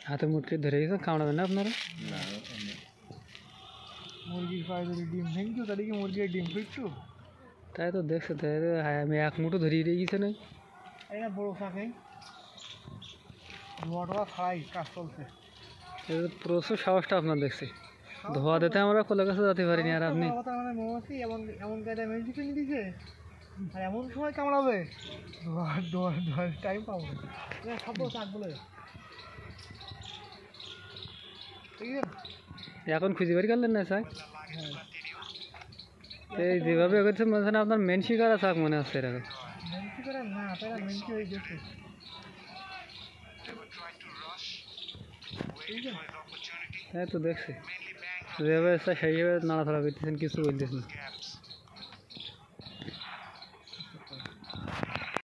হাতে মুটকে ধরে গেছে, কামড়াবেন না আপনারা? মুরগির পায়ে যদি ডিম ভেঙতো তাহলে কি মুরগির ডিম ফিরতো? তাই তো দেখছে, তাই তো আমি এক মুঠো ধরিয়ে দিয়ে গেছে না। এই না বড় থাকে ধোয়া টোয়া খাই, কাজ চলছে। প্রচুর সাহসটা আপনার দেখছি, ধোয়া দিতে আমরা কোলে কাছে যেতে পারিনি। আর আপনি মানে মৌমাছি এমন এমন কায়দায় মেডিসিন দিছে, আর এমন সময় কামড়াবে ধোয়ার টাইম পাবো না। সব চাক বলে ঠিক আছে। এখন খুঁজে বের করলেন না স্যার? এই যেভাবে করছে মনে হয় আপনার মেন শিকার আছে মনে হচ্ছে এরকম। মেনসি করে না, তারা মেনসি হয়ে গেছে। তাই তো দেখছি যেভাবে সেইভাবে নাড়াচাড়া করতেছেন, কিছু বলতেছেন।